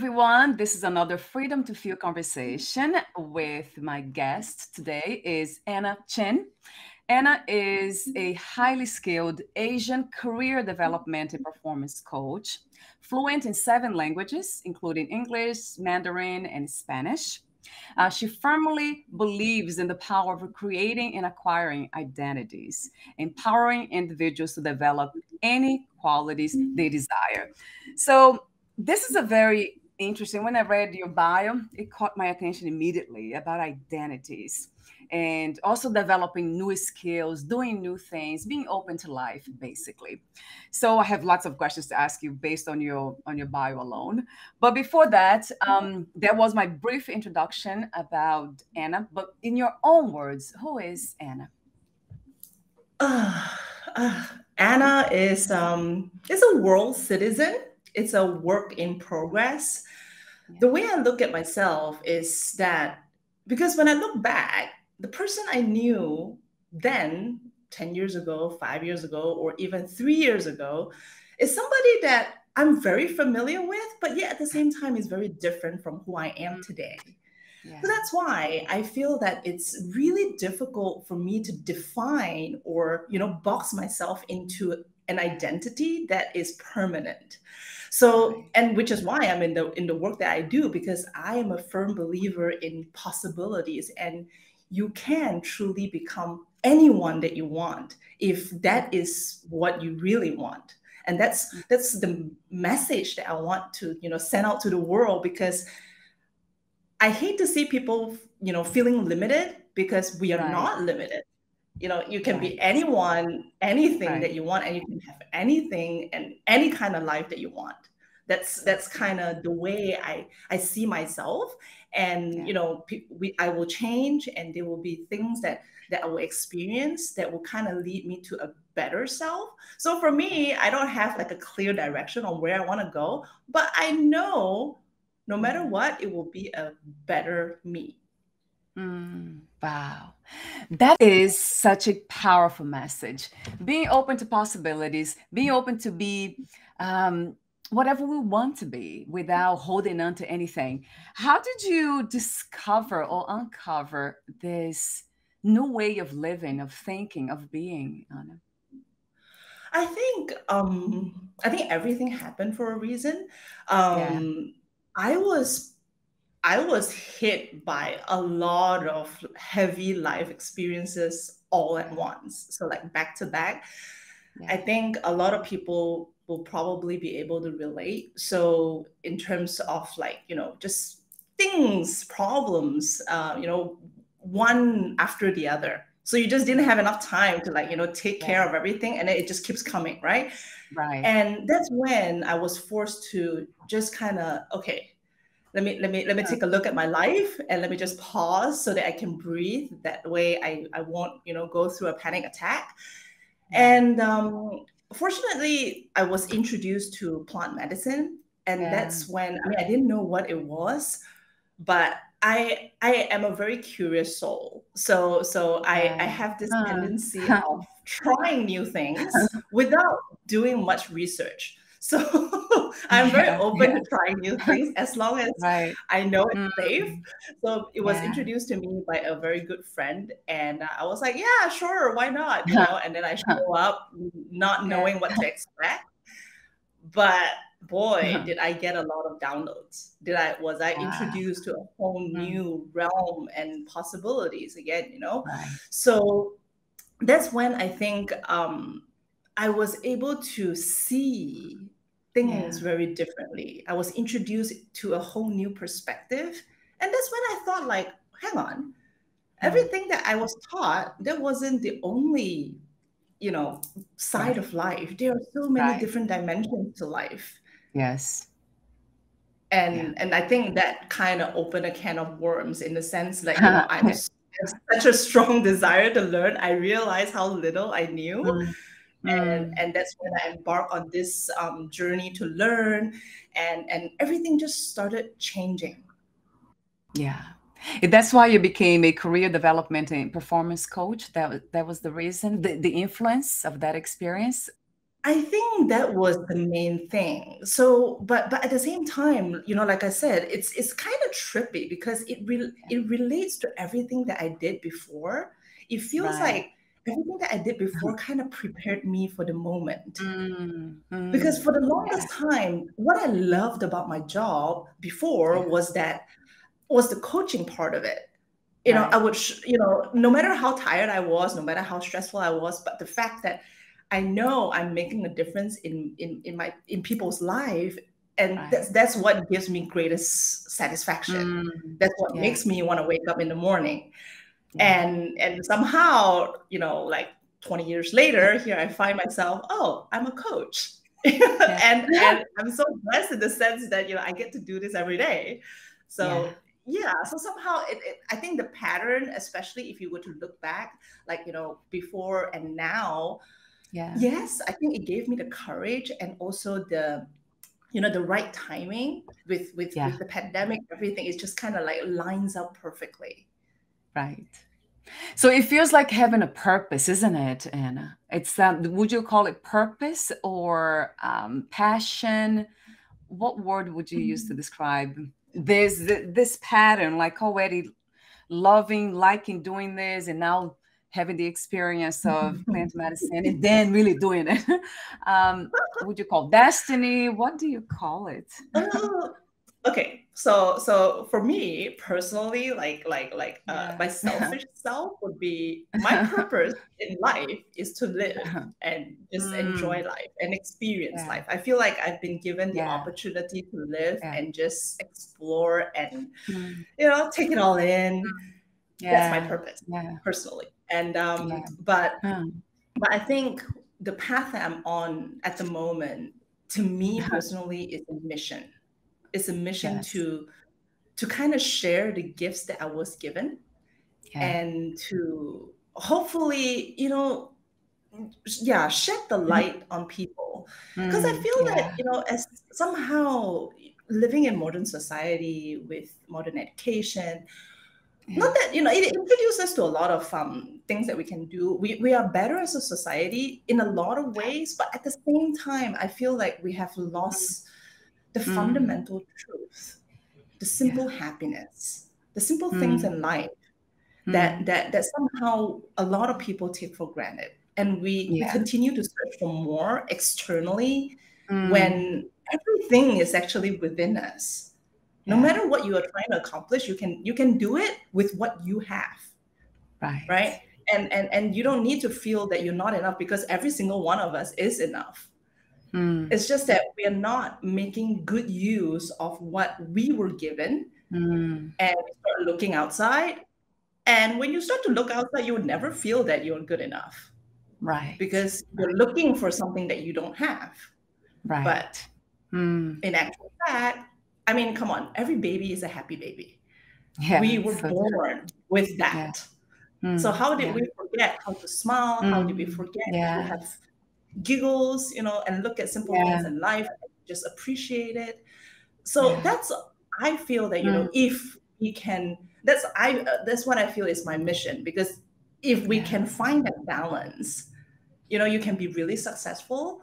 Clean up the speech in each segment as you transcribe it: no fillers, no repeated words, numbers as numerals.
everyone. This is another Freedom to Feel conversation with my guest today is Anna Chen. Anna is a highly skilled Asian career development and performance coach, fluent in 7 languages, including English, Mandarin, and Spanish. She firmly believes in the power of creating and acquiring identities, empowering individuals to develop any qualities they desire. So, this is a very interesting. When I read your bio, it caught my attention immediately about identities and also developing new skills, doing new things, being open to life, basically. So I have lots of questions to ask you based on your bio alone. But before that, that was my brief introduction about Anna. But in your own words, who is Anna? Uh, uh, Anna is a world citizen. It's a work in progress. The way I look at myself is that because when I look back, the person I knew then, 10 years ago, 5 years ago, or even 3 years ago, is somebody that I'm very familiar with, but yet at the same time is very different from who I am today. Yeah. So that's why I feel that it's really difficult for me to define or, box myself into an identity that is permanent. So, Right. and which is why I'm in the work that I do, because I am a firm believer in possibilities, and you can truly become anyone that you want if that is what you really want. And that's the message that I want to, send out to the world, because I hate to see people, feeling limited, because we are Right. not limited. You can Right. be anyone, anything Right. that you want, and you can have anything and any kind of life that you want. That's That's kind of the way I see myself. And yeah. I will change, and there will be things that I will experience that will kind of lead me to a better self. So for me, I don't have like a clear direction on where I want to go, but I know no matter Mhm. what, it will be a better me. Wow. That is such a powerful message. Being open to possibilities, being open to be um, whatever we want to be without holding on to anything. How did you discover or uncover this new way of living, of thinking, of being, Anna? I think everything happened for a reason. Yeah. Um, I was I was hit by a lot of heavy life experiences all at Yeah. once. So like back to back. I Yeah. think a lot of people will probably be able to relate. So in terms of like, just things, problems, one after the other. So you just didn't Yeah. have enough time to like, take care Yeah. of everything, and then it just keeps coming, right? Right. And that's when I was forced to just kind of, okay, let me Huh. take a look at my life, and let me just pause so that I can breathe. That way I won't, go through a panic attack. Yeah. And fortunately, I was introduced to plant medicine, and Yeah. that's when, I mean, I didn't know what it was, but I am a very curious soul. So I Yeah. have this tendency Huh. of trying new things without doing much research. So I'm very Yeah. open to Yeah. trying new things as long as Right. I know it's Mm, safe. So it was yeah. introduced to me by a very good friend, and I was like, yeah, sure, why not? And then I show up not Yeah. knowing what to expect. But boy, did I get a lot of downloads. Was I Wow. introduced to a whole Mm, new realm and possibilities again. right. So that's when I think I was able to see things Yeah. very differently. I was introduced to a whole new perspective. And that's when I thought, like, hang on, Mm, everything that I was taught, that wasn't the only you know, side right. of life. There are so many Right. different dimensions to life. Yes. Yeah. And I think that kind of opened a can of worms, in the sense that, such a strong desire to learn. I realized how little I knew. Mm, And mm, that's when I embarked on this journey to learn, and everything just started changing. yeah. That's why you became a career development and performance coach. That was the reason, the influence of that experience. I think that was the main thing. So, but at the same time, like I said, it's kind of trippy because it relates to everything that I did before. It feels Right. like everything that I did before kind of prepared me for the moment. Mm, Because mm, for the yeah, longest time, what I loved about my job before yeah, was the coaching part of it. I right, would, no matter how tired I was, no matter how stressful I was, but the fact that I know I'm making a difference in people's life, and right. that's what gives me greatest satisfaction. Mm, That's what yeah, makes me want to wake up in the morning. yeah, And somehow, like 20 years later, here I find myself, oh, I'm a coach. yeah, And I'm so blessed in the sense that I get to do this every day. yeah, So yeah, so somehow I think the pattern, especially if you were to look back, like before and now, yeah, yes, I think it gave me the courage and also the right timing with yeah, the pandemic. Everything is just kind of like lines up perfectly. right. So it feels like having a purpose, isn't it, Anna? It's would you call it purpose or passion? What word would you use to describe this pattern? Like already loving, liking doing this, and now having the experience of plant medicine, and then really doing it. Would you call destiny? What do you call it? Oh, okay. So for me personally, Yeah. my selfish self would be my purpose in life is to live and just enjoy Mm, life and experience yeah, life. I feel like I've been given the yeah, opportunity to live yeah, and just explore and mm, take it all in. That's my yeah, purpose yeah, personally. And yeah. but I think the path that I'm on at the moment, to me personally, is a mission. It's a mission Yes, to kind of share the gifts that I was given yeah. and to hopefully, yeah, shed the light on people. Because I feel that, Yeah, as somehow living in modern society with modern education, yeah. not that it introduces us to a lot of things that we can do. We are better as a society in a lot of ways, but at the same time I feel like we have lost the Mm, fundamental truth, the yeah. simple happiness, the simple things Mm, in life that mm, that that somehow a lot of people take for granted, and we yeah. continue to search for more externally Mm, when everything is actually within us. No yeah. matter what you are trying to accomplish, you can do it with what you have, Right. right? And you don't need to feel that you're not enough, because every single one of us is enough. Mm, It's just that we are not making good use of what we were given, mm, and we start looking outside. And when you start to look outside, you would never feel that you're good enough, right. because you're looking for something that you don't have. But Right. Mm, in actual fact, I mean, come on, every baby is a happy baby. We yeah. were So true. born with Yeah. that. So Mm, how did yeah. we forget how to smile? How did we Mm, forget to yeah. have giggles, and look at simple Yeah. things in life and just appreciate it? So Yeah. I feel that, Mm, if we can, that's what I feel is my mission, because if we yeah. can find that balance, you can be really successful.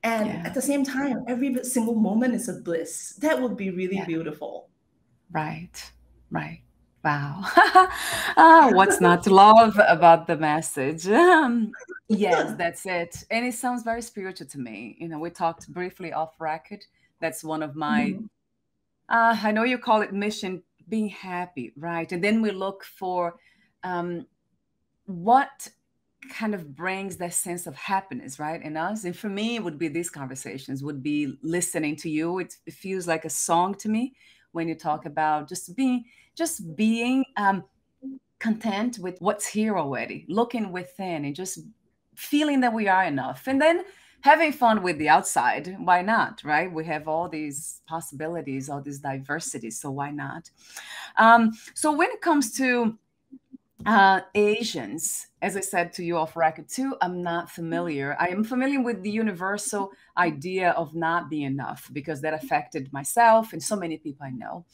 And Yeah. at the same time, every single moment is a bliss. That would be really Yeah. beautiful. Right. Right. Wow. Ah, what's not to love about the message? Yes, that's it. And it sounds very spiritual to me. We talked briefly off record. That's one of my, Mhm. I know you call it mission, being happy, right? And then we look for um, what kind of brings that sense of happiness, right, in us. And for me, it would be these conversations, would be listening to you. It feels like a song to me when you talk about just being content with what's here already, looking within and just feeling that we are enough, and then having fun with the outside. Why not, right? We have all these possibilities, all this diversity, so why not? So when it comes to Asians, as I said to you off record too, I'm not familiar. I am familiar with the universal idea of not being enough because that affected myself and so many people I know.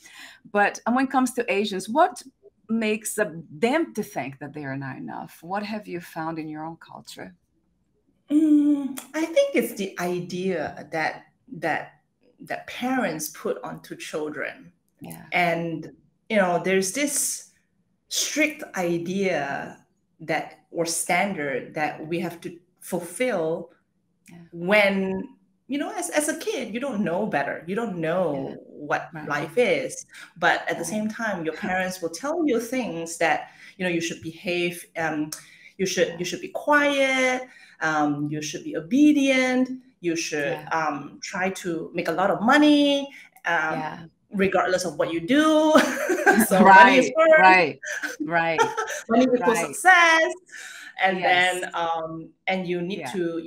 But when it comes to Asians, what makes them to think that they are not enough? What have you found in your own culture? I think it's the idea that parents put onto children. Yeah. And there's this strict idea that or standard that we have to fulfill when as a kid you don't know better, you don't know what Right. life is, but at the same time your parents will tell you things that you should behave, you should be quiet, you should be obedient, you should try to make a lot of money, regardless of what you do. So money is Right. money equals Right. success. And Yes. then and you need to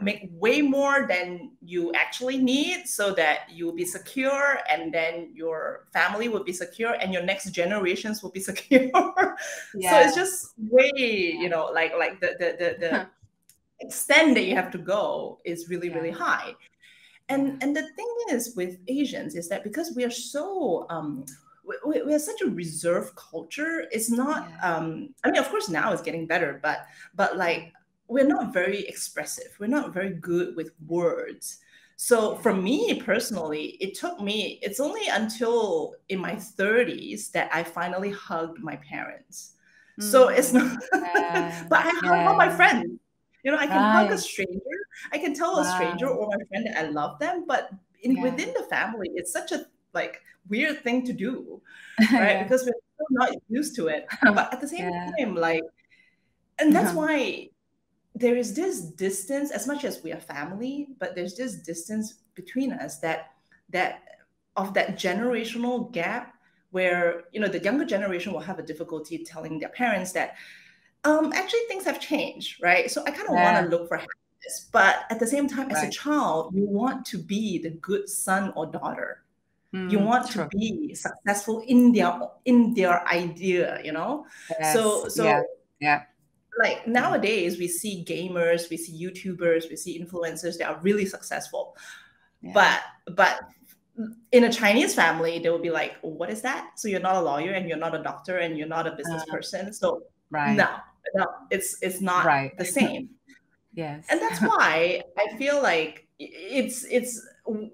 make way more than you actually need so that you'll be secure, and then your family will be secure, and your next generations will be secure. So it's just way, like the extent that you have to go is really, really high. And the thing is with Asians is that because we are so we are such a reserved culture. It's not I mean, of course now it's getting better, but like we're not very expressive, we're not very good with words. So for me personally, it's only until in my 30s that I finally hugged my parents. So it's not but I hug all my friends. I can hug a stranger, I can tell a stranger or my friend that I love them, but within the family, it's such a weird thing to do, right? Because we're still not used to it. But at the same time, and that's why there is this distance, as much as we are family, but there's this distance between us that of that generational gap where the younger generation will have a difficulty telling their parents that actually things have changed, right? So I kind of want to look for happiness, but at the same time, as a child, you want to be the good son or daughter. You want to be successful in their idea, So like nowadays we see gamers, we see YouTubers, we see influencers that are really successful. But in a Chinese family, they will be like, what is that? So you're not a lawyer and you're not a doctor and you're not a business person. So no, it's not the same. Yes. And that's why I feel like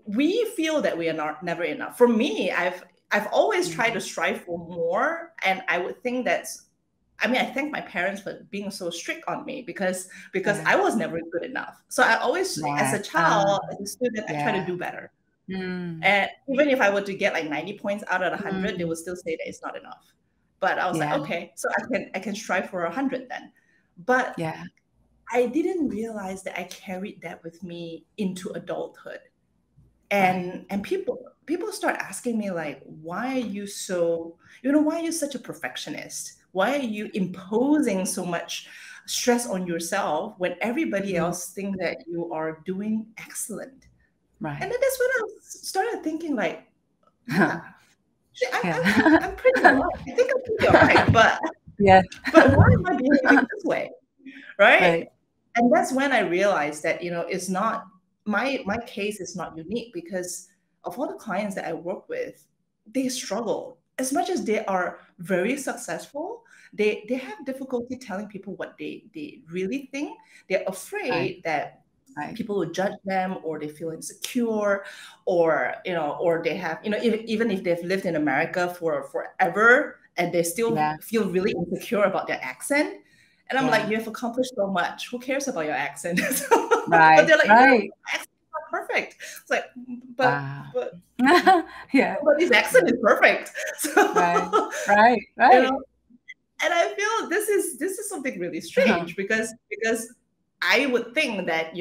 we feel that we are never enough. For me, I've always tried to strive for more. And I would think I thank my parents for being so strict on me because I was never good enough. So I always, as a child, as a student, I try to do better. And even if I were to get like 90 points out of 100, they would still say that it's not enough. But I was like, okay, so I can strive for 100 then. But I didn't realize that I carried that with me into adulthood. And people start asking me like, why are you such a perfectionist? Why are you imposing so much stress on yourself when everybody else think that you are doing excellent? And then that's when I started thinking like, I'm pretty all right. I think I'm pretty all right, but why am I behaving this way? Right? And that's when I realized that, it's not my case is not unique, because of all the clients that I work with, they struggle. As much as they are very successful, they have difficulty telling people what they really think. They're afraid that people will judge them, or they feel insecure, or or they have, even if they've lived in America for forever and they still feel really insecure about their accent. And I'm like, you have accomplished so much. Who cares about your accent? But they're like, accent's not perfect. It's like, but nobody's accent is perfect. So, right. And I feel this is something really strange because I would think that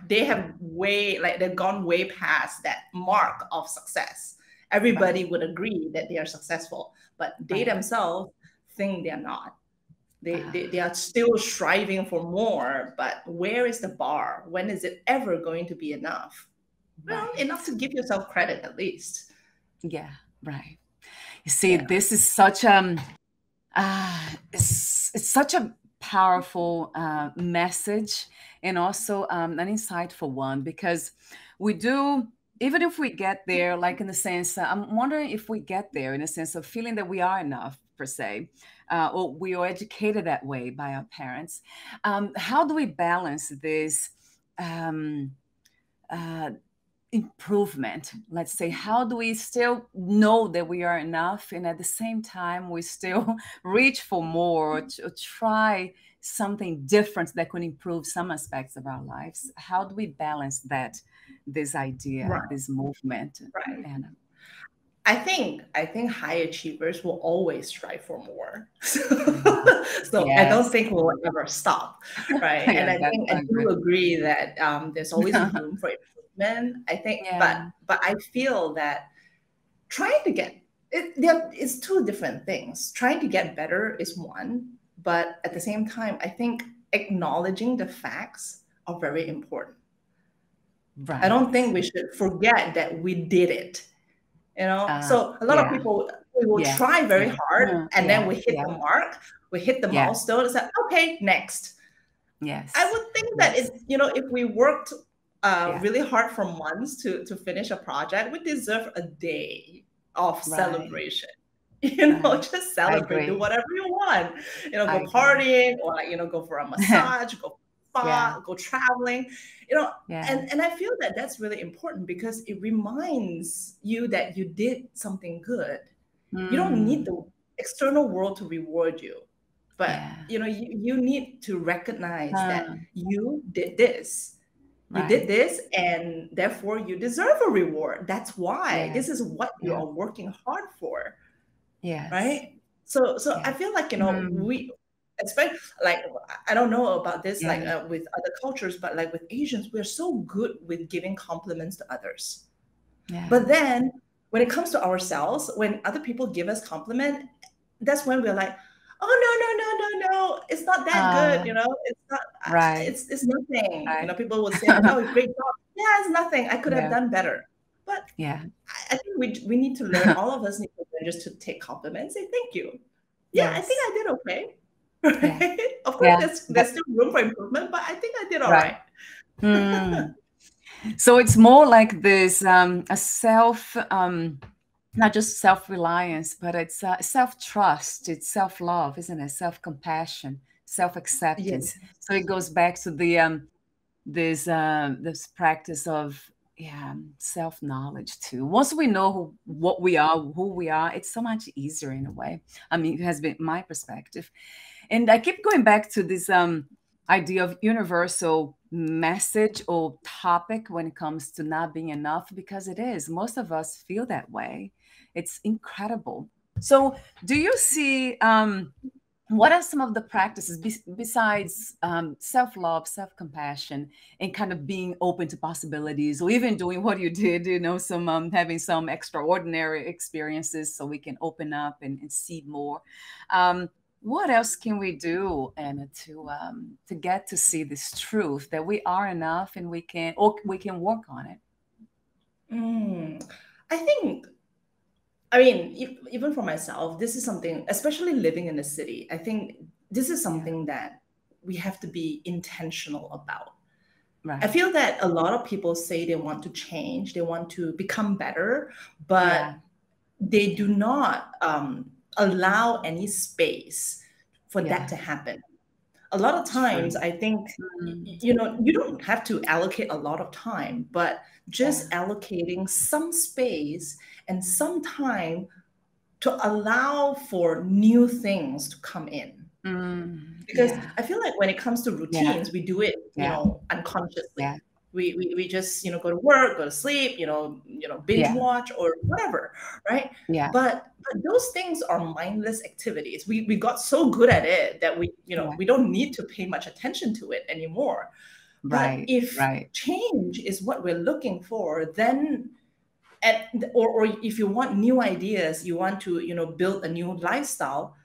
they have they've gone way past that mark of success. Everybody would agree that they are successful, but they themselves think they're not. They are still striving for more, but where is the bar? When is it ever going to be enough? Well, enough to give yourself credit at least. Yeah, right. You see, this is such it's such a powerful message, and also an insightful one, because we do, even if we get there, like in the sense, I'm wondering if we get there in a sense of feeling that we are enough per se. or we are educated that way by our parents. How do we balance this improvement? Let's say, how do we still know that we are enough, and at the same time we still reach for more, or try something different that could improve some aspects of our lives? How do we balance that, this idea, Right. this movement? Right. Anna? I think high achievers will always strive for more. So I don't Yes. think we'll ever stop, right? And Yeah, I think I do agree that there's always room for improvement. I think, Yeah. but I feel that trying to get it, it's two different things. Trying to get better is one, but at the same time, I think acknowledging the facts are very important. Right. I don't think we should forget that we did it. So a lot of people, we will try very hard, and then we hit the mark, we hit the milestone, and say, okay, next. Yes. I would think that if we worked really hard for months to finish a project, we deserve a day of celebration. Just celebrate, do whatever you want. Go partying, or go for a massage, go spa, go traveling. And I feel that that's really important, because it reminds you that you did something good. You don't need the external world to reward you, but you need to recognize that you did this. You did this, and therefore you deserve a reward. That's why this is what you are working hard for. Yes. Right. So I feel like we, especially, like, I don't know about this with other cultures, but like with Asians, we're so good with giving compliments to others. But then when it comes to ourselves, when other people give us compliment, that's when we're like, oh no, it's not that good, it's not it's nothing. People will say, oh, great job. Yeah, it's nothing. I could have done better. But I think we need to learn, all of us need to learn just to take compliments, say thank you. Yeah, I think I did okay. Right? Of course, there's still room for improvement, but I think I did all right. So it's more like this a self, not just self-reliance, but it's self-trust, it's self-love, isn't it? Self-compassion, self-acceptance. So it goes back to the this practice of self-knowledge too. Once we know what we are, who we are, it's so much easier in a way. I mean, it has been my perspective. And I keep going back to this idea of universal message or topic when it comes to not being enough, because it is. Most of us feel that way. It's incredible. So do you see, what are some of the practices besides self-love, self-compassion, and kind of being open to possibilities, or even doing what you did, some having some extraordinary experiences so we can open up and see more? What else can we do, Anna, to get to see this truth that we are enough, and we can work on it? I mean, even for myself, this is something, especially living in the city, I think this is something that we have to be intentional about. Right. I feel that a lot of people say they want to change, they want to become better, but they do not allow any space for that to happen. A lot of times, I think, you don't have to allocate a lot of time, but just allocating some space and some time to allow for new things to come in. Because I feel like when it comes to routines, we do it, unconsciously. We just, go to work, go to sleep, binge watch or whatever, right? But those things are mindless activities. We got so good at it that we don't need to pay much attention to it anymore. But if change is what we're looking for, then or if you want new ideas, you want to build a new lifestyle,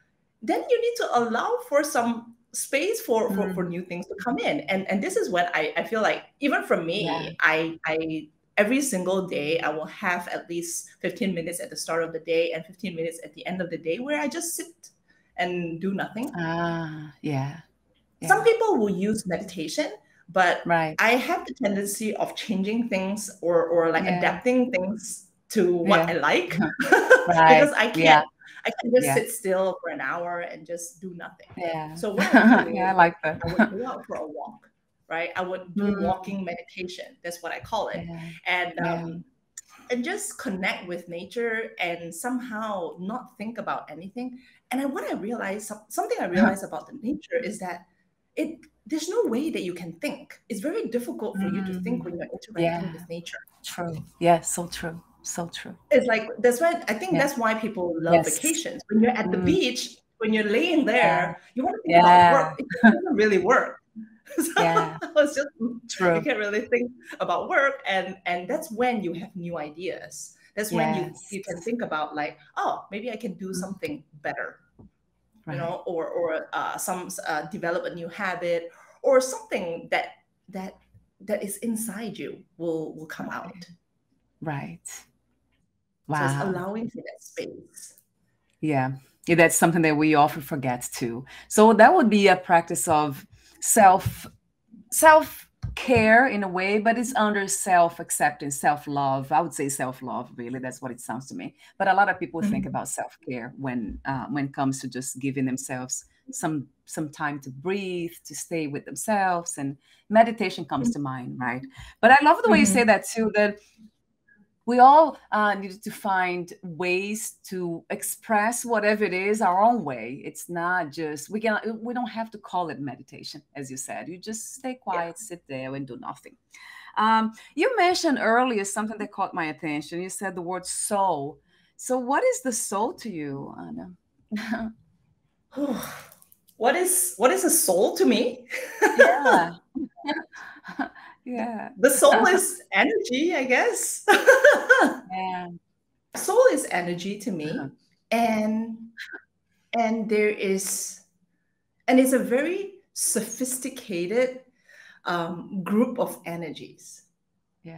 then you need to allow for some space for new things to come in. And this is what I feel like, even for me, I every single day I will have at least 15 minutes at the start of the day and 15 minutes at the end of the day where I just sit and do nothing. Some people will use meditation, but I have the tendency of changing things or like adapting things to what I like. Because I can just Yeah. sit still for an hour and just do nothing. Yeah. So what I would do Yeah, I is like that. I would go out for a walk, right? I would do Mm, walking meditation. That's what I call it. yeah. And Yeah. just connect with nature and somehow not think about anything. And what I realized, something I realized about the nature is that it there's no way that you can think. It's very difficult for you to think when Mm, you're interacting yeah. with nature. True. Yeah. So true. So true. It's like that's why I think Yeah. that's why people love Yes. vacations. When you're at the Mm, beach, when you're laying yeah. there, you want to think about Yeah. work. It doesn't really work. So Yeah. it's just you True. can't really think about work, and that's when you have new ideas. That's when Yes. you can think about like, oh, maybe I can do Mm, something better, right. or some develop a new habit or something that that is inside you will come Right. out. Right. So it's Wow. allowing for that space. Yeah. Yeah, that's something that we often forget too. So that would be a practice of self self care in a way, but it's under self acceptance, self love. I would say self love. Really, that's what it sounds to me. But a lot of people think Mhm. about self care when it comes to just giving themselves some time to breathe, to stay with themselves, and meditation comes to mind, right? But I love the way you say Mhm. that too. That we all needed to find ways to express whatever it is our own way. It's not just we don't have to call it meditation, as you said. You just stay Yeah. quiet, sit there, and do nothing. You mentioned earlier something that caught my attention. You said the word soul. So, what is the soul to you, Anna? What is a soul to me? Yeah, yeah, The soul is energy, I guess. yeah, Soul is energy to me, and there is, and it's a very sophisticated group of energies,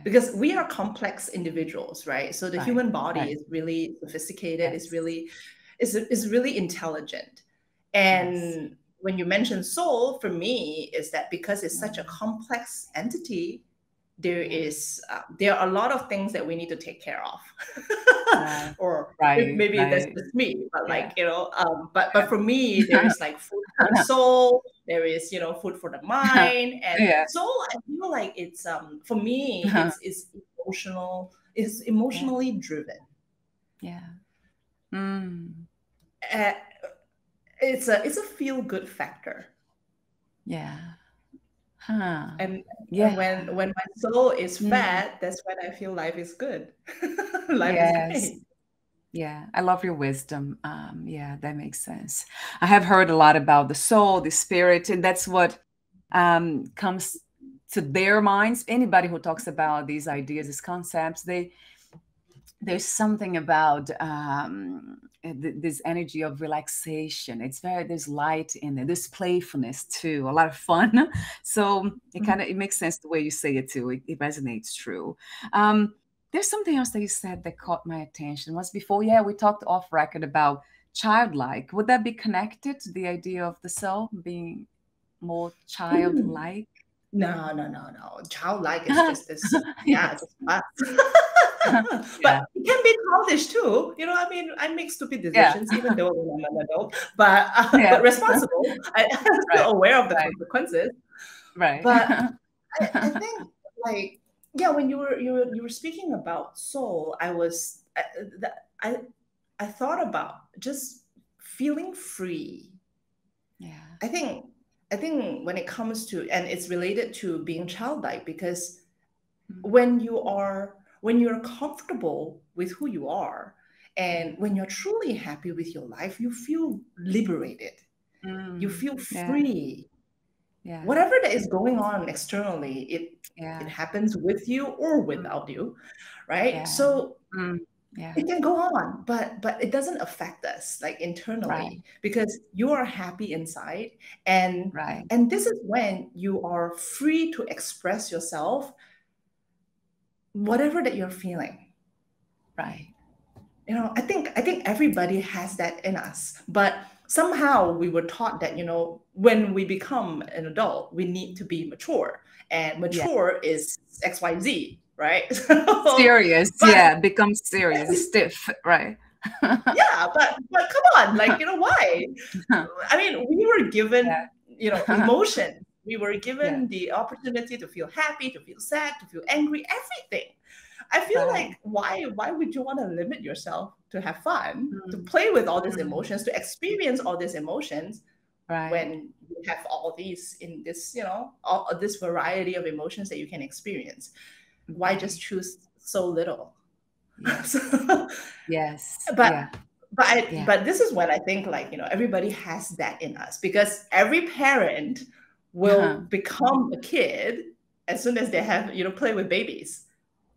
because yes, we are complex individuals, right? So the right, human body right, is really sophisticated, yes, is really intelligent. yes, And when you mention soul, for me, is that because it's such a yeah, complex entity, yeah, there are a lot of things that we need to take care of. right, Or right, maybe that's right, just me, but yeah. like, but for me, there is like food for the soul, there is, food for the mind. And Yeah. soul, I feel like it's for me, it's emotional, is Yeah. emotionally driven. Yeah. Mm. uh, it's a feel good factor. Yeah. Huh. And Yeah. when my soul is Mm. fat, that's when I feel life is good. Life is Yes. great. Yeah. I love your wisdom. Yeah, that makes sense. I have heard a lot about the soul, the spirit, and that's what comes to their minds. Anybody who talks about these ideas, these concepts, there's something about this energy of relaxation. It's very there's light in there, there's playfulness too, a lot of fun. So it makes sense the way you say it too. It resonates true. um, there's something else that you said that caught my attention was before, yeah, we talked off record about childlike. Would that be connected to the idea of the soul being more Mm. childlike? No, no, no, no. Childlike is just this, yeah, Yes. just us. But Yeah, it can be childish too. I mean, I make stupid yeah, decisions even though I'm an adult, but yeah. responsible. I'm Right, still aware of the right, consequences. right. But I think, like, yeah, when you were speaking about soul, I I thought about just feeling free. Yeah. I think when it comes to, and it's related to being childlike, because Mm, when you're comfortable with who you are, yeah. and when you're truly happy with your life, you feel liberated. You Mm, feel yeah, free. yeah, Whatever that is going on externally, it yeah, happens with you or mm, without you, right? yeah, So mm, yeah, it can go on, but it doesn't affect us like right, internally, because you are happy inside. and right, and this is when you are free to express yourself, whatever that you're feeling. right. I think everybody has that in us, but somehow we were taught that, when we become an adult, we need to be mature, and Yeah. mature is XYZ, right? So, Serious, but yeah, becomes serious, stiff, right? Yeah, but come on, like, why? I mean, we were given, Yeah. emotion. We were Yeah. given the opportunity to feel happy, to feel sad, to feel angry, everything. I feel Right. like why would you want to limit yourself to have fun, to Mm, play with all these mm, emotions, to experience all these emotions right. when you have all these in this, all this variety of emotions that you can experience? Why just Right. choose so little? Yes. So, Yes. but Yeah. Yeah. but this is when I think, like, everybody has that in us, because every parent will become a kid as soon as they have, play with babies.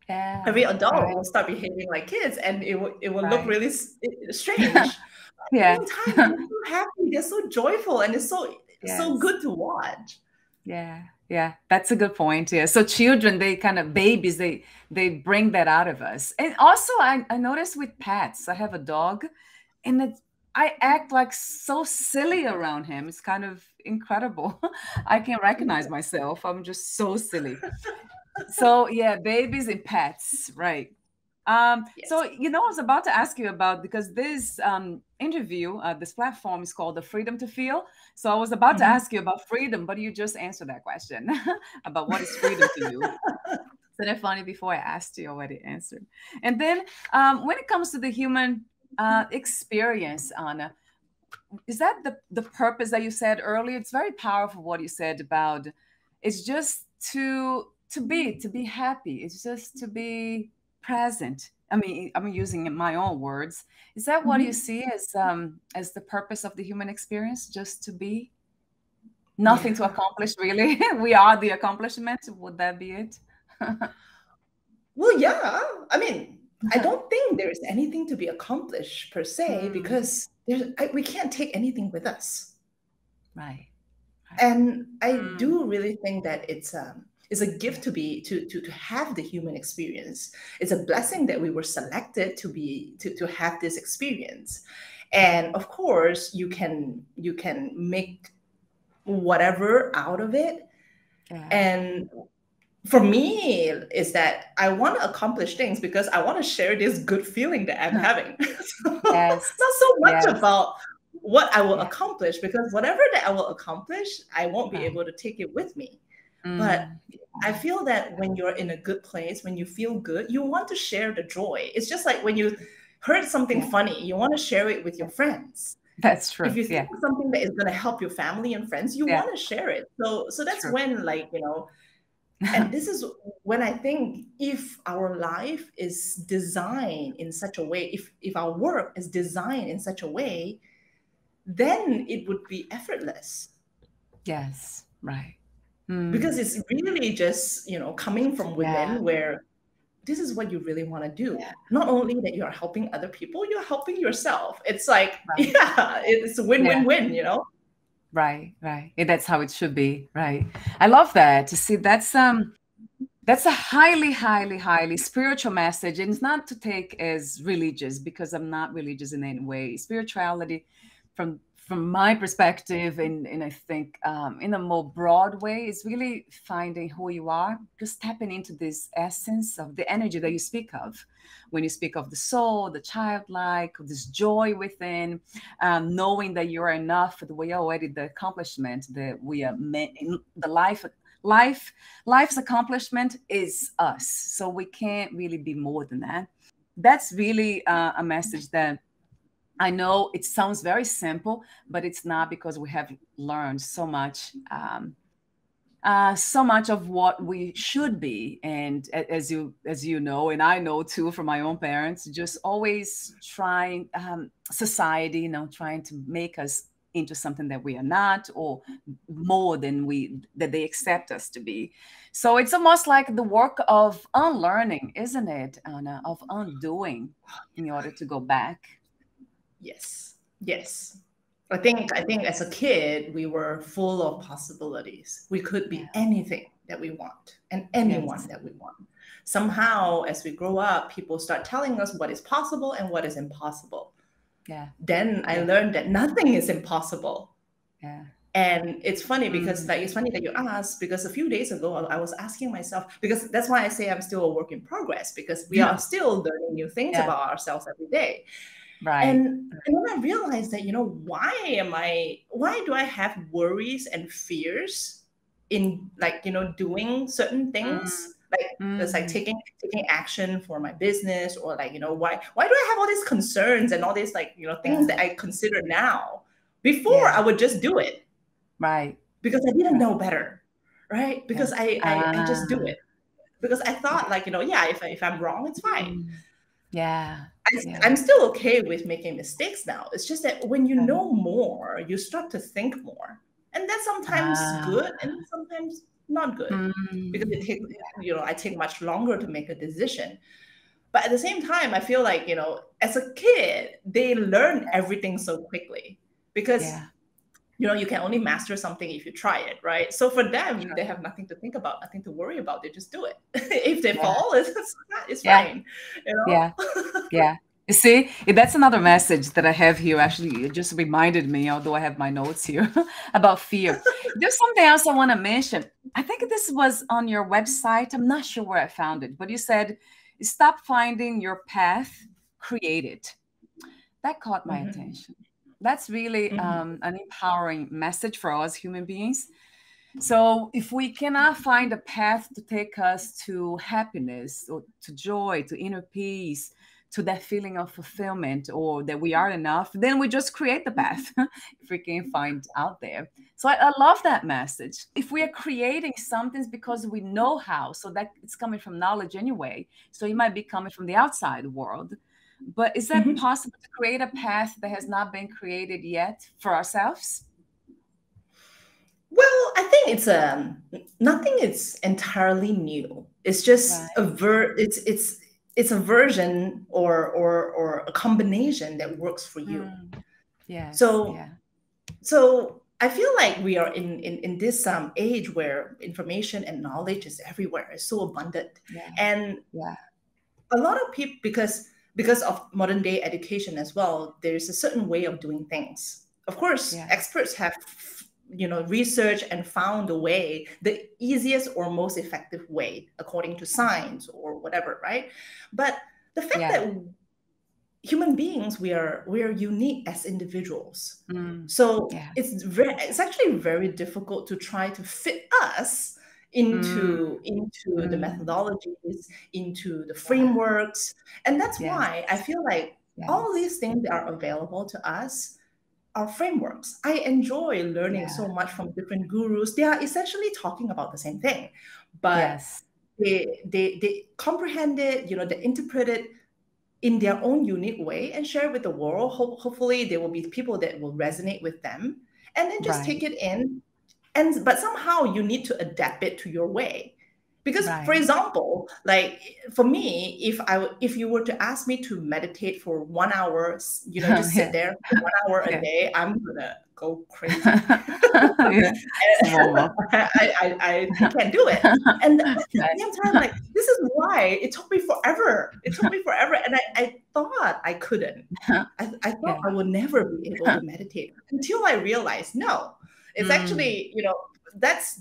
Yeah. Every adult Right. will start behaving like kids, and it will look Right. really strange. At the Yeah. same time, they're so happy, they're so joyful, and it's so Yes. good to watch. Yeah. Yeah. That's a good point. Yeah. So children, they kind of babies, they bring that out of us. And also I noticed with pets, I have a dog, and I act like so silly around him. It's kind of incredible. I can't recognize myself. I'm just so silly. So yeah, babies and pets, right? So Yes. I was about to ask you about, because this interview, this platform is called the Freedom to Feel. So I was about to Mhm. ask you about freedom, but you just answered that question about what is freedom to you. So they're funny. Before I asked, you already answered. And then when it comes to the human experience, Anna, is that the purpose that you said earlier? It's very powerful what you said about, it's just to be happy. It's just to be present. I mean, I'm using my own words. Is that what you Mhm. see as the purpose of the human experience? Just to be, nothing to Yeah. accomplish, really. We are the accomplishment. Would that be it? Well, yeah. I mean, I don't think there's anything to be accomplished per se, Mm, because we can't take anything with us. right, right. And I Mm, do really think that it's a gift to be to have the human experience. It's a blessing that we were selected to have this experience. And of course, you can make whatever out of it. yeah. And for me, is that I want to accomplish things because I want to share this good feeling that I'm having. So, Yes, not so much yes, about what I will yeah, accomplish, because whatever that I will accomplish, I won't be right. able to take it with me. But Mm, I feel that when you're in a good place, when you feel good, you want to share the joy. It's just like when you heard something yeah, funny, you want to share it with your yeah. friends. That's If true. you think Yeah, of something that is going to help your family and friends, you yeah, want to share it. So that's true. when, like, and this is when I think, if our life is designed in such a way, if our work is designed in such a way, then it would be effortless, Yes, right. Mm, because it's really just, coming from yeah, within, where this is what you really want to do. yeah, Not only that you're helping other people, you're helping yourself. It's like, right. yeah, it's a Yeah, win-win-win. right, right. Yeah, that's how it should be, right? I love that. To see that's a highly, highly, highly spiritual message. And it's not to take as religious, because I'm not religious in any way. Spirituality, from my perspective, and I think in a more broad way, is really finding who you are, just tapping into this essence of the energy that you speak of. When you speak of the soul, the childlike, this joy within, knowing that you are enough, that we are already the accomplishment, that we are in the life life's accomplishment is us, so we can't really be more than that. That's really a message that I know it sounds very simple, but it's not, because we have learned so much of what we should be. And as you know, and I know too from my own parents, just always trying, society, trying to make us into something that we are not, or more than that they accept us to be. So it's almost like the work of unlearning, isn't it, Anna, of undoing, in order to go back. Yes. Yes. I think as a kid, we were full of possibilities. We could be Yeah. anything that we want and anyone Yes. that we want. Somehow, as we grow up, people start telling us what is possible and what is impossible. Yeah. Then I Yeah. learned that nothing is impossible. Yeah. And it's funny because, Mm, like, it's funny that you asked, because a few days ago I was asking myself, because that's why I say I'm still a work in progress, because we are still learning new things yeah. about ourselves every day. Right. And then I realized that, why do I have worries and fears in, like, doing certain Mm, things? Like, it's like mm, taking action for my business, or like, why do I have all these concerns and all these, like, things yeah. that I consider now? Before, I Yeah. would just do it Right. because I didn't Right. know better, right? Yeah. Because I just do Ah. it because I thought, Yeah. like, yeah, if I'm wrong, it's fine. Mm, yeah. I'm Yeah. still okay with making mistakes now. It's just that when you Right. know more, you start to think more. And that's sometimes Ah. good and sometimes not good, because Mm, I take much longer to make a decision. But at the same time, I feel like, as a kid, they learn everything so quickly because, yeah. you can only master something if you try it, right? So for them, Sure. they have nothing to think about, nothing to worry about. They just do it. If they Yeah. fall, it's Yeah. fine, Yeah. Yeah. You see, that's another message that I have here. Actually, it just reminded me, although I have my notes here, about fear. There's something else I want to mention. I think this was on your website. I'm not sure where I found it, but you said, stop finding your path, create it. That caught my Mhm. attention. That's really Mhm. an empowering message for us human beings. So, if we cannot find a path to take us to happiness or to joy, to inner peace, to that feeling of fulfillment or that we are enough, then we just create the path if we can find out there. So, I love that message. If we are creating something, it's because we know how. So, that it's coming from knowledge anyway. So, it might be coming from the outside world. But is that Mhm. possible to create a path that has not been created yet for ourselves? Well, I think it's nothing is entirely new. It's just Right. it's a version, or a combination that works for you. Mm, yes. So Yeah. so I feel like we are in this age where information and knowledge is everywhere. It's so abundant, Yeah. and Yeah. a lot of people, because of modern day education as well, there's a certain way of doing things. Of course, Yeah. experts have researched and found a way, the easiest or most effective way according to science or whatever, right? But the fact Yeah. that human beings, we are unique as individuals. Mm, So yeah. it's actually very difficult to try to fit us Mm, into the mm, methodologies, into the yeah. frameworks. And that's Yes. why I feel like all Yes. these things that are available to us are frameworks. I enjoy learning Yeah. so much from different gurus. They are essentially talking about the same thing, but Yes. they comprehend it, they interpret it in their own unique way and share it with the world. Hopefully, there will be people that will resonate with them, and then just take Right. it in. And but somehow you need to adapt it to your way. Because, for Right. example, like for me, if you were to ask me to meditate for 1 hour, just sit Yeah. there for 1 hour a Yeah. day, I'm gonna go crazy. Yeah. Momo. I can't do it. And at the Right. same time, like, this is why it took me forever. It took me forever. And I thought I couldn't. I thought Yeah. I would never be able to meditate until I realized, no, it's Mm, actually, that's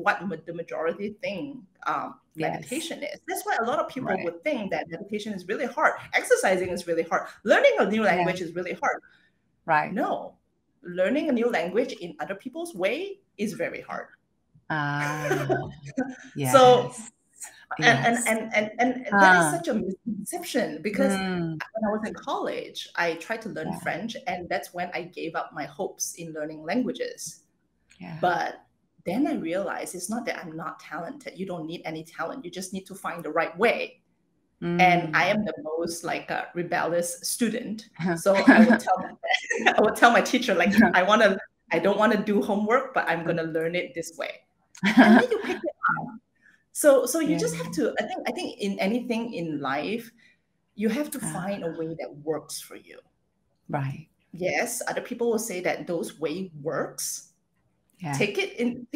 what the majority think yes. meditation is. That's why a lot of people Right. would think that meditation is really hard. Exercising is really hard. Learning a new Yeah. language is really hard. Right. No, learning a new language in other people's way is very hard. Ah, So, yes. and Yes. and and and that is Ah. such a misconception, because Mm, when I was in college, I tried to learn yeah. French, and that's when I gave up my hopes in learning languages. Yeah. But then I realized it's not that I'm not talented. You don't need any talent. You just need to find the right way. And I Mm. am the most, like, rebellious student. So I would tell I would tell my teacher, like, I don't want to do homework, but I'm gonna learn it this way. And then you pick it up. So you Yeah. just have to, I think in anything in life, you have to Ah, find a way that works for you. right. Yes, other people will say that those way works. Yeah. Take it in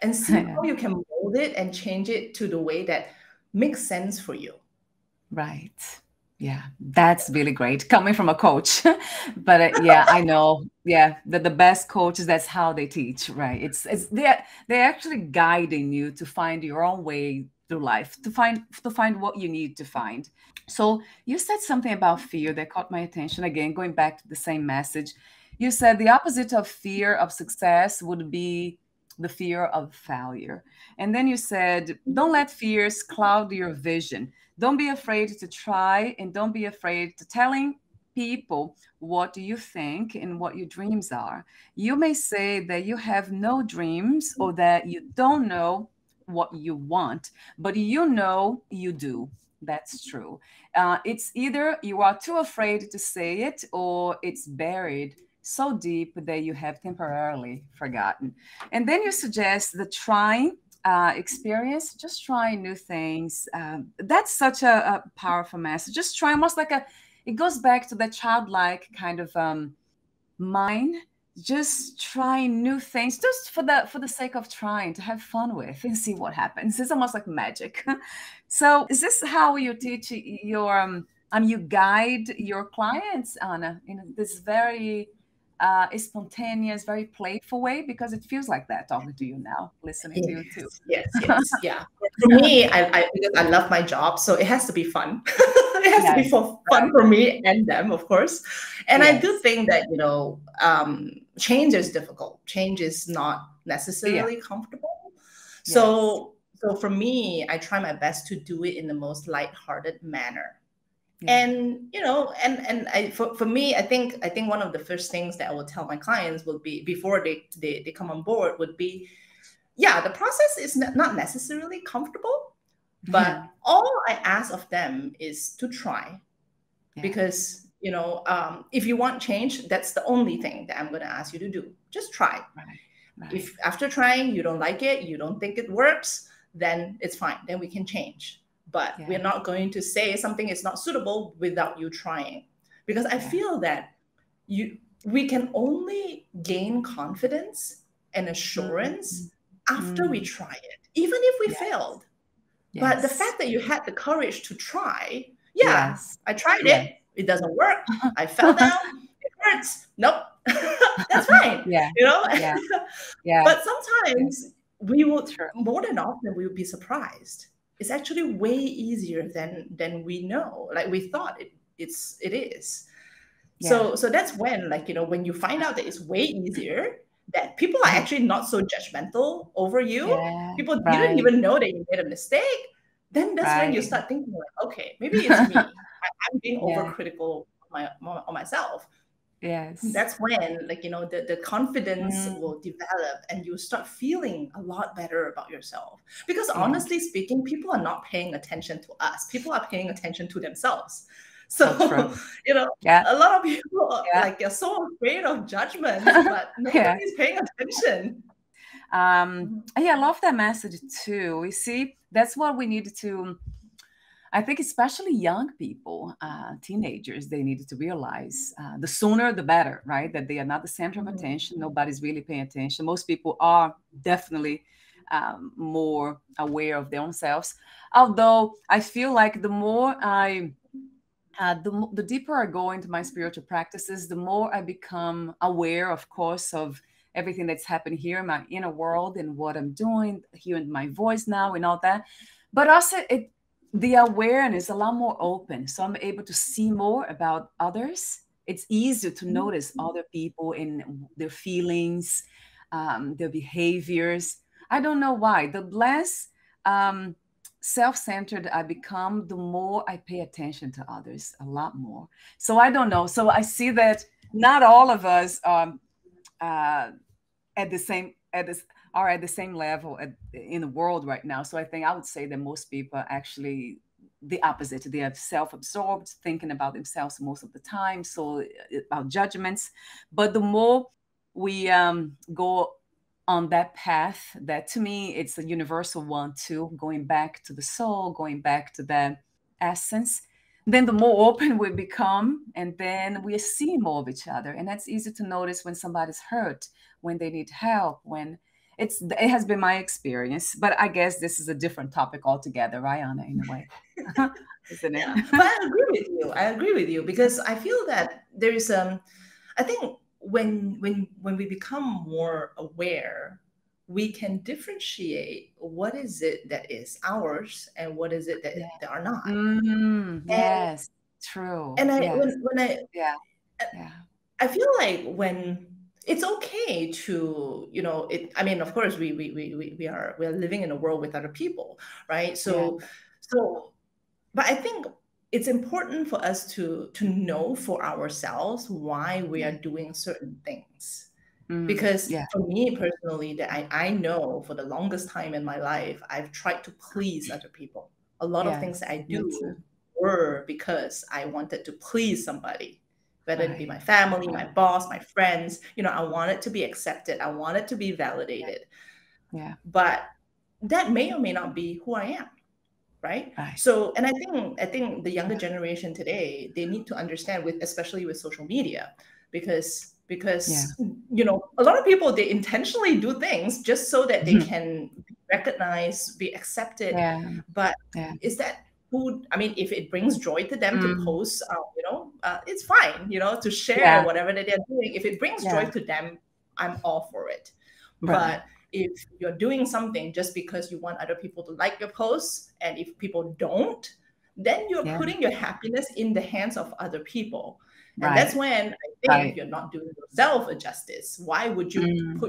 and see Yeah. how you can mold it and change it to the way that makes sense for you. Right. Yeah, that's really great coming from a coach. But yeah, I know. Yeah, the best coaches, that's how they teach, right? It's they're actually guiding you to find your own way through life to find what you need to find. So you said something about fear that caught my attention. Again, going back to the same message, you said the opposite of fear of success would be the fear of failure. And then you said, don't let fears cloud your vision. Don't be afraid to try, and don't be afraid to telling people what you think and what your dreams are. You may say that you have no dreams or that you don't know what you want, but you know you do. That's true. It's either you are too afraid to say it, or it's buried so deep that you have temporarily forgotten. And then you suggest the trying experience, just trying new things. That's such a powerful message. Just try, almost like it goes back to that childlike kind of mind, just trying new things, just for the sake of trying, to have fun with and see what happens. It's almost like magic. So is this how you teach your you guide your clients, Anna, in this very spontaneous, very playful way? Because it feels like that talking to you now, listening to you too. Yes, yeah. For me, because I love my job, so it has to be fun. It has to be fun for me and them, of course. And I do think that, change is difficult. Change is not necessarily comfortable. So for me, I try my best to do it in the most lighthearted manner. And for me, I think one of the first things that I will tell my clients will be, before they come on board, would be, the process is not necessarily comfortable, but all I ask of them is to try, because if you want change, that's the only thing that I'm going to ask you to do. Just try. Right. If after trying you don't like it, you don't think it works, then it's fine. Then we can change. But we're not going to say something is not suitable without you trying, because I feel that we can only gain confidence and assurance after we try it, even if we failed. But the fact that you had the courage to try, I tried it, it doesn't work, I fell down, it hurts. Nope, that's fine. But sometimes we will, more than often, we will be surprised. It's actually way easier than we know. Like we thought it is. So that's when, when you find out that it's way easier, that people are actually not so judgmental over you. People didn't even know that you made a mistake. Then that's when you start thinking, like, okay, maybe it's me. I'm being overcritical on myself. That's when, the confidence will develop, and you start feeling a lot better about yourself. Because honestly speaking, people are not paying attention to us. People are paying attention to themselves. So, a lot of people are so afraid of judgment, but nobody's paying attention. I love that message too. You see, that's what we need to, I think, especially young people, teenagers, they needed to realize the sooner the better, right? That they are not the center of attention. Nobody's really paying attention. Most people are definitely more aware of their own selves. Although I feel like the more the deeper I go into my spiritual practices, the more I become aware, of course, of everything that's happening here in my inner world and what I'm doing, hearing my voice now and all that. But also the awareness is a lot more open. So I'm able to see more about others. It's easier to notice other people and their feelings, their behaviors. I don't know why. The less self-centered I become, the more I pay attention to others, a lot more. So I don't know. So I see that not all of us are at the same level in the world right now. So I would say that most people are actually the opposite. They are self-absorbed, thinking about themselves most of the time, so about judgments. But the more we go on that path, that to me, it's a universal one too, going back to the soul, going back to that essence, then the more open we become, and then we see more of each other. And that's easy to notice when somebody's hurt, when they need help, when it has been my experience. But I guess this is a different topic altogether, right, Anna, in a way. Isn't it? Yeah. But I agree with you because I feel that there is I think when we become more aware we can differentiate what is it that is ours and what is it Yeah. that are not. Yes. True. And Yes. when Yeah. Yeah. I feel like when it's okay to, I mean, of course, we are living in a world with other people, right? Yeah. So, but I think it's important for us to know for ourselves why we are Yeah. doing certain things. Because Yeah. for me personally, that I know for the longest time in my life, I've tried to please other people. A lot of things that Yes. I Me too. do were because I wanted to please somebody, whether it be Right. my family, my Right. boss, my friends. I wanted to be accepted. I wanted to be Yeah. validated. Yeah. But that may or may not be who I am, right? Right. So, and I think the younger Yeah. generation today, they need to understand, with especially with social media, because Yeah. a lot of people, they intentionally do things just so that they can be recognized, be accepted. Yeah. But Yeah. is that who? I mean, if it brings joy to them to Mm. post, it's fine, to share Yeah. whatever that they're doing. If it brings joy Yeah. to them, I'm all for it. Right. But if you're doing something just because you want other people to like your posts, and if people don't, then you're Yeah. putting your happiness in the hands of other people. And that's Right. when I think Right. you're not doing yourself a justice. Why would you Mm.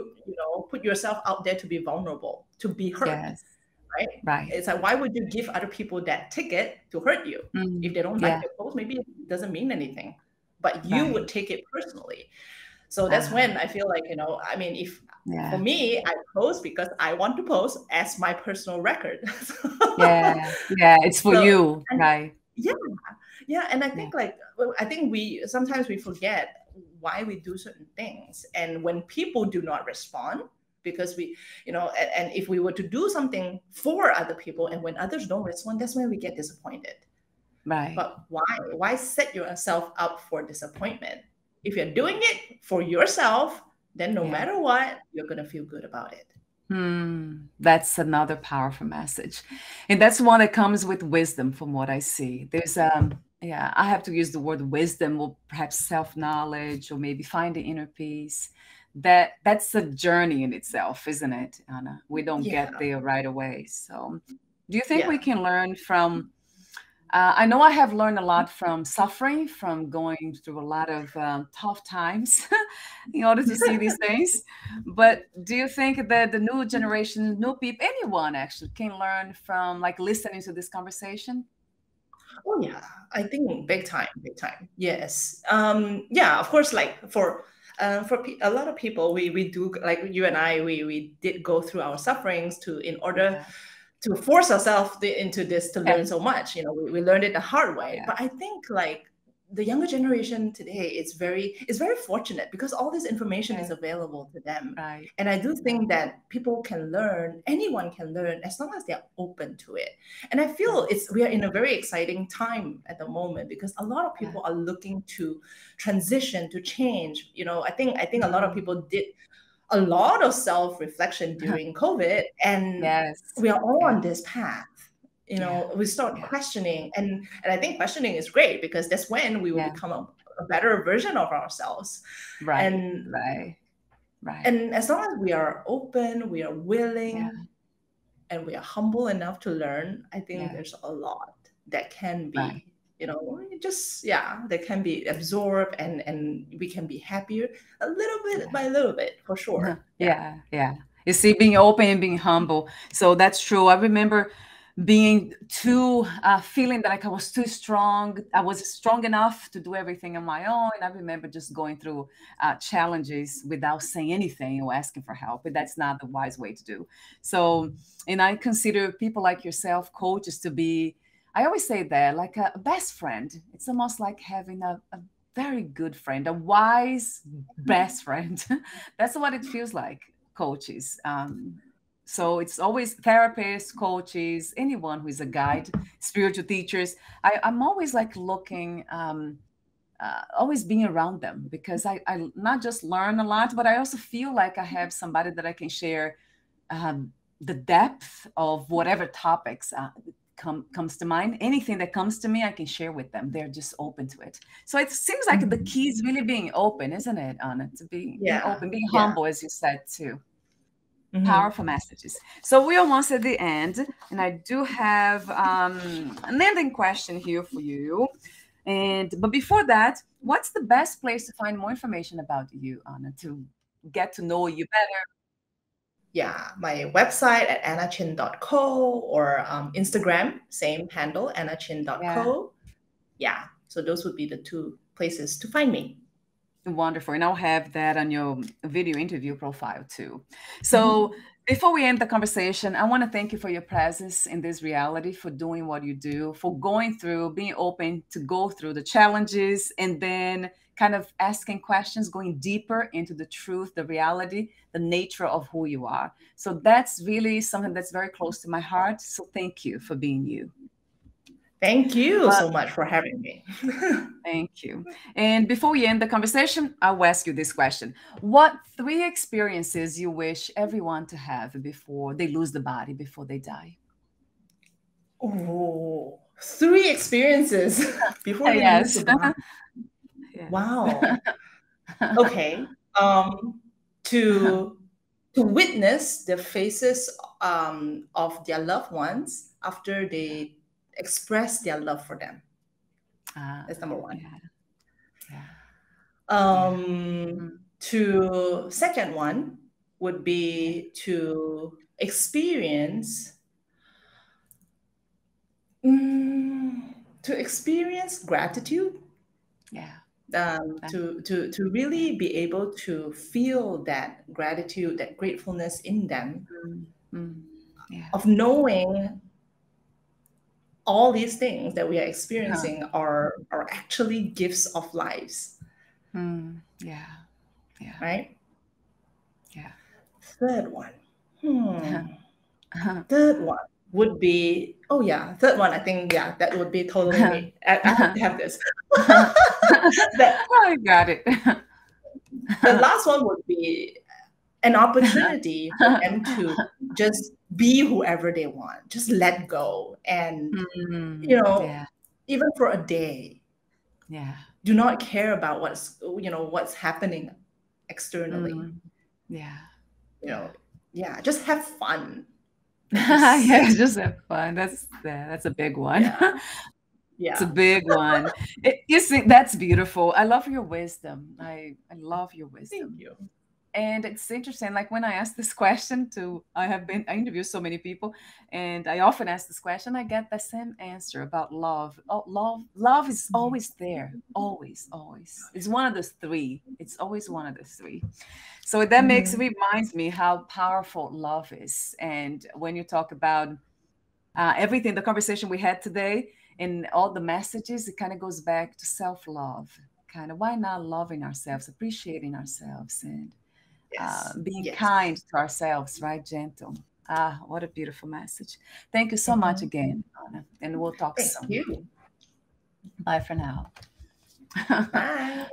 put yourself out there to be vulnerable, to be hurt, Yes. right? Right. It's like, why would you give other people that ticket to hurt you? If they don't like Yeah. your post, maybe it doesn't mean anything, but you would Right. take it personally. So that's Ah. when I feel like, I mean, if for Yeah. me, I post because I want to post as my personal record. Yeah. Yeah. It's for So, you. and Right. yeah, yeah. And I Yeah. think, like, well, I think we sometimes we forget why we do certain things. And when people do not respond, because and if we were to do something for other people, and when others don't respond, that's when we get disappointed. Right. But why? Why set yourself up for disappointment? If you're doing it for yourself, then no Yeah. matter what, you're gonna feel good about it. That's another powerful message. And that's one that comes with wisdom from what I see. There's yeah, I have to use the word wisdom, or perhaps self-knowledge, or maybe finding inner peace. That's a journey in itself, isn't it, Anna? We don't get Yeah, there right away. So do you think we yeah. can learn from I know I have learned a lot from suffering, from going through a lot of tough times in order to see these things. But do you think that the new generation, new people, anyone actually can learn from like listening to this conversation? Oh yeah, I think big time, big time. Yes. Yeah, of course, like a lot of people, we do, like you and I, we did go through our sufferings to in order Yeah. to force ourselves into this, to Yeah. learn so much. We learned it the hard way. Yeah. But I think, like, the younger generation today is very fortunate, because all this information Yeah. is available to them. Right. And I do Right. think that people can learn, anyone can learn, as long as they're open to it. And I feel Yeah. we are in a very exciting time at the moment, because a lot of Yeah. people are looking to transition, to change. I think a lot of people did a lot of self-reflection during COVID, and Yes. we are all Yeah. on this path. Yeah. We start Yeah. questioning, and I think questioning is great, because that's when we will Yeah. become a better version of ourselves. Right. And Right. Right. and as long as we are open, we are Yeah. willing, and we are humble enough to learn, I think Yeah. there's a lot that can Right. be, just, yeah, that can be absorbed, and we can be happier a little bit Yeah. by little bit, for sure. Yeah. Yeah, yeah. You see, being open and being humble. So that's true. I remember being too, feeling that like I was too strong. I was strong enough to do everything on my own. And I remember just going through challenges without saying anything or asking for help. But that's not the wise way to do. So, and I consider people like yourself, coaches, to be, I always say that, like a best friend. It's almost like having a very good friend, a wise best friend. That's what it feels like, coaches. So it's always therapists, coaches, anyone who is a guide, spiritual teachers. I'm always like looking, always being around them, because I not just learn a lot, but I also feel like I have somebody that I can share the depth of whatever topics comes to mind. Anything that comes to me, I can share with them. They're just open to it. So it seems like the key is really being open, isn't it, Anna? To being Yeah. open, being Yeah. humble, as you said too. Powerful messages. So we're almost at the end, and I do have an ending question here for you. But before that, what's the best place to find more information about you, Anna, to get to know you better? Yeah, my website at annachin.co or Instagram, same handle, annachin.co. Yeah, so those would be the two places to find me. Wonderful. And I'll have that on your video interview profile too. So before we end the conversation, I want to thank you for your presence in this reality, for doing what you do, for going through, being open to go through the challenges, and then kind of asking questions, going deeper into the truth, the reality, the nature of who you are. So that's really something that's very close to my heart. So thank you for being you. Thank you so much for having me. Thank you. And before we end the conversation, I'll ask you this question. What 3 experiences you wish everyone to have before they lose the body, before they die? Oh, 3 experiences before they lose the body. Yes. Wow. Okay. To witness the faces of their loved ones after they express their love for them. That's number 1. To second one would be to experience gratitude. To really be able to feel that gratitude, that gratefulness in them, of knowing all these things that we are experiencing are actually gifts of lives. Right? Yeah. Third one. Third one would be, third one, I think, that would be totally me. I have to have this. I got it. The last one would be an opportunity for them to just be whoever they want, just let go. And, even for a day, do not care about what's happening externally. Just have fun. Just have fun. That's a big one. It's a big one. You see, that's beautiful. I love your wisdom. I love your wisdom. Thank you. And it's interesting, like when I ask this question I interview so many people, and I often ask this question, I get the same answer about love. Love is always there. Always. It's one of the 3. It's always one of the 3. So that reminds me how powerful love is. And when you talk about everything, the conversation we had today and all the messages, it kind of goes back to self-love. Kind of, why not loving ourselves, appreciating ourselves, and being kind to ourselves, right? Gentle. What a beautiful message. Thank you so much again, Anna. And we'll talk soon. Thank you. Bye for now. Bye.